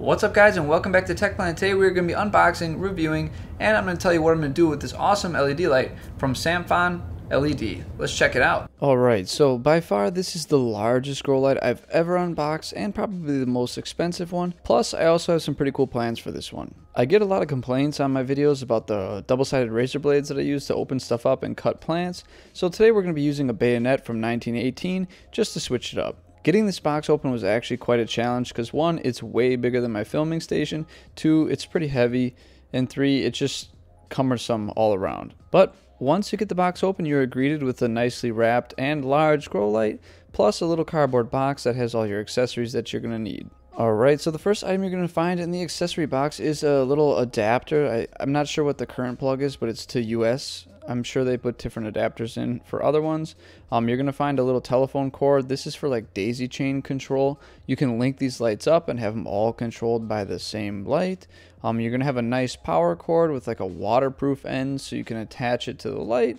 What's up guys, and welcome back to Tech Planet. Today we're going to be unboxing, reviewing, and I'm going to tell you what I'm going to do with this awesome LED light from Samfon LED. Let's check it out. Alright, so by far this is the largest grow light I've ever unboxed and probably the most expensive one. Plus I also have some pretty cool plans for this one. I get a lot of complaints on my videos about the double-sided razor blades that I use to open stuff up and cut plants. So today we're going to be using a bayonet from 1918 just to switch it up. Getting this box open was actually quite a challenge because 1, it's way bigger than my filming station, 2, it's pretty heavy, and 3, it's just cumbersome all around. But once you get the box open, you're greeted with a nicely wrapped and large grow light, plus a little cardboard box that has all your accessories that you're going to need. Alright, so the first item you're going to find in the accessory box is a little adapter. I'm not sure what the current plug is, but it's to US. I'm sure they put different adapters in for other ones. You're going to find a little telephone cord. This is for like daisy chain control. You can link these lights up and have them all controlled by the same light. You're going to have a nice power cord with like a waterproof end so you can attach it to the light.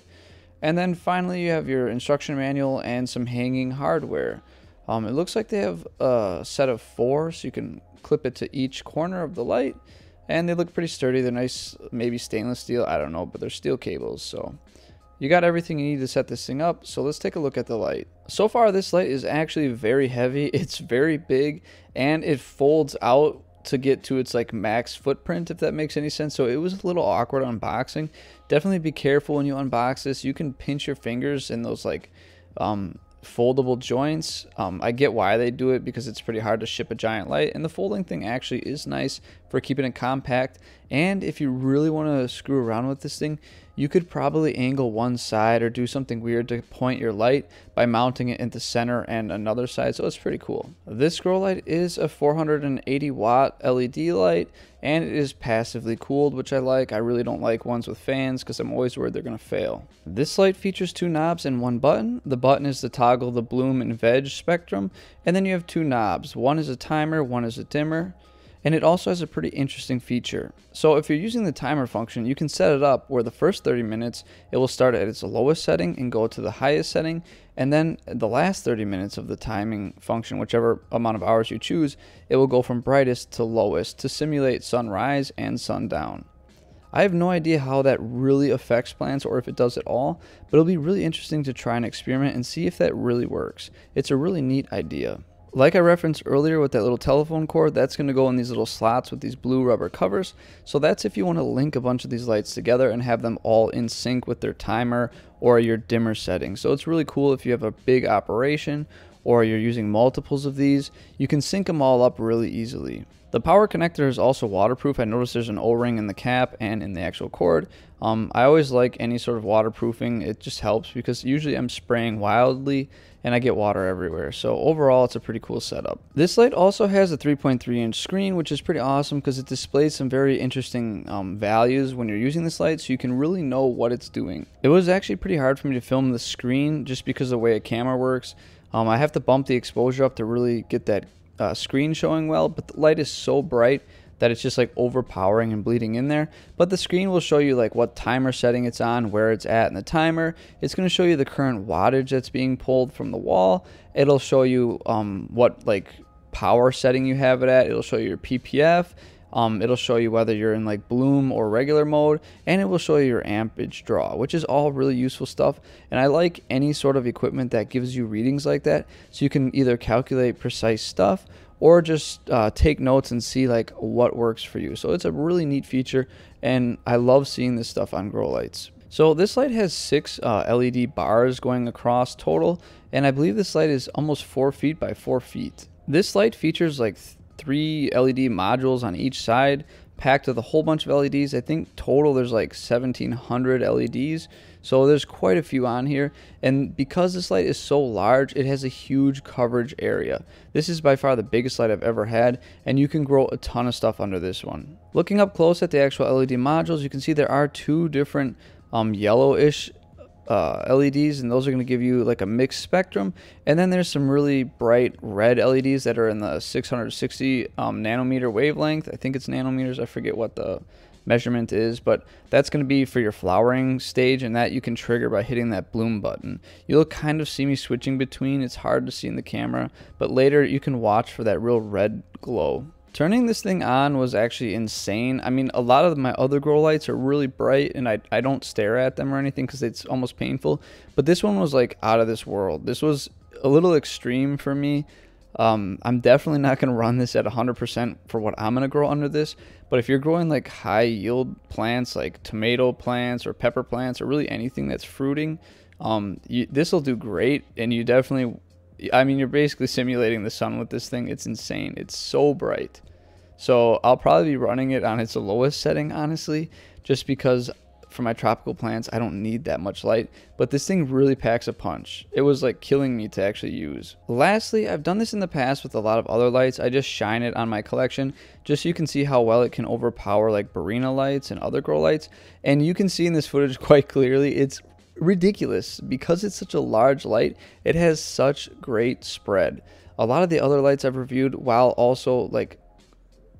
And then finally you have your instruction manual and some hanging hardware. It looks like they have a set of 4, so you can clip it to each corner of the light. And they look pretty sturdy. They're nice, maybe stainless steel, I don't know, but they're steel cables. So you got everything you need to set this thing up. So let's take a look at the light. So far this light is actually very heavy. It's very big and it folds out to get to its like max footprint, if that makes any sense. So it was a little awkward unboxing. Definitely be careful when you unbox this. You can pinch your fingers in those like foldable joints. I get why they do it because it's pretty hard to ship a giant light, and the folding thing actually is nice for keeping it compact. And if you really want to screw around with this thing, you could probably angle one side or do something weird to point your light by mounting it into center and another side, so it's pretty cool. This grow light is a 480 watt LED light, and it is passively cooled, which I like. I really don't like ones with fans because I'm always worried they're going to fail. This light features 2 knobs and 1 button. The button is to toggle the bloom and veg spectrum, and then you have 2 knobs. One is a timer, one is a dimmer. And it also has a pretty interesting feature. So if you're using the timer function, you can set it up where the first 30 minutes it will start at its lowest setting and go to the highest setting, and then the last 30 minutes of the timing function, whichever amount of hours you choose, it will go from brightest to lowest to simulate sunrise and sundown. I have no idea how that really affects plants or if it does at all, but it'll be really interesting to try and experiment and see if that really works. It's a really neat idea. Like I referenced earlier with that little telephone cord, that's going to go in these little slots with these blue rubber covers. So that's if you want to link a bunch of these lights together and have them all in sync with their timer or your dimmer setting. So it's really cool if you have a big operation or you're using multiples of these. You can sync them all up really easily. The power connector is also waterproof. I noticed there's an O-ring in the cap and in the actual cord. I always like any sort of waterproofing. It just helps because usually I'm spraying wildly and I get water everywhere. So overall, it's a pretty cool setup. This light also has a 3.3-inch screen, which is pretty awesome because it displays some very interesting values when you're using this light, so you can really know what it's doing. It was actually pretty hard for me to film the screen just because of the way a camera works. I have to bump the exposure up to really get that screen showing well, but the light is so bright that it's just like overpowering and bleeding in there. But the screen will show you like what timer setting it's on, where it's at in the timer. It's going to show you the current wattage that's being pulled from the wall. It'll show you what like power setting you have it at. It'll show you your PPF. It'll show you whether you're in like bloom or regular mode, and it will show you your ampage draw, which is all really useful stuff. And I like any sort of equipment that gives you readings like that, so you can either calculate precise stuff or just take notes and see like what works for you. So it's a really neat feature, and I love seeing this stuff on grow lights. So this light has 6 LED bars going across total, and I believe this light is almost 4 feet by 4 feet. This light features like 3 LED modules on each side, packed with a whole bunch of LEDs. I think total there's like 1,700 LEDs, so there's quite a few on here. And because this light is so large, it has a huge coverage area. This is by far the biggest light I've ever had, and you can grow a ton of stuff under this one. Looking up close at the actual LED modules, you can see there are 2 different yellowish LEDs, and those are going to give you like a mixed spectrum. And then there's some really bright red LEDs that are in the 660 nanometer wavelength. I think it's nanometers, I forget what the measurement is, but that's going to be for your flowering stage, and that you can trigger by hitting that bloom button. You'll kind of see me switching between. It's hard to see in the camera, but later you can watch for that real red glow. Turning this thing on was actually insane. I mean, a lot of my other grow lights are really bright and I don't stare at them or anything because it's almost painful. But this one was like out of this world. This was a little extreme for me. I'm definitely not going to run this at 100% for what I'm going to grow under this. But if you're growing like high yield plants like tomato plants or pepper plants or really anything that's fruiting, this will do great. And you definitely, I mean, you're basically simulating the sun with this thing. It's insane. It's so bright. So I'll probably be running it on its lowest setting, honestly, just because for my tropical plants, I don't need that much light, but this thing really packs a punch. It was like killing me to actually use. Lastly, I've done this in the past with a lot of other lights. I just shine it on my collection just so you can see how well it can overpower like Barina lights and other grow lights. And you can see in this footage quite clearly, it's ridiculous because it's such a large light. It has such great spread. A lot of the other lights I've reviewed, while also like,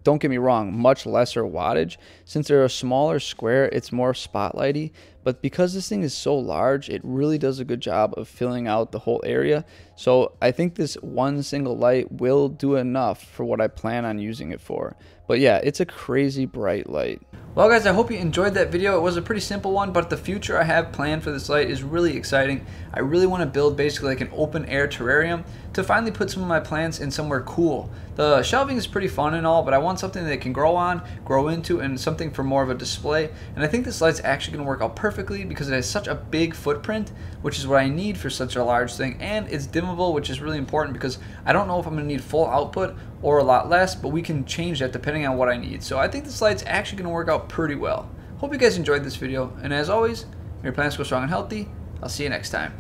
don't get me wrong, much lesser wattage. Since they're a smaller square, it's more spotlighty. But because this thing is so large, it really does a good job of filling out the whole area. So I think this one single light will do enough for what I plan on using it for. But yeah, it's a crazy bright light. Well guys, I hope you enjoyed that video. It was a pretty simple one, but the future I have planned for this light is really exciting. I really want to build basically like an open air terrarium to finally put some of my plants in somewhere cool. The shelving is pretty fun and all, but I want something they can grow on, grow into, and something for more of a display. And I think this light's actually going to work out perfectly because it has such a big footprint, which is what I need for such a large thing. And it's dimmable, which is really important because I don't know if I'm going to need full output or a lot less, but we can change that depending on what I need. So I think this light's actually going to work out pretty well. Hope you guys enjoyed this video, and as always, may your plants go strong and healthy. I'll see you next time.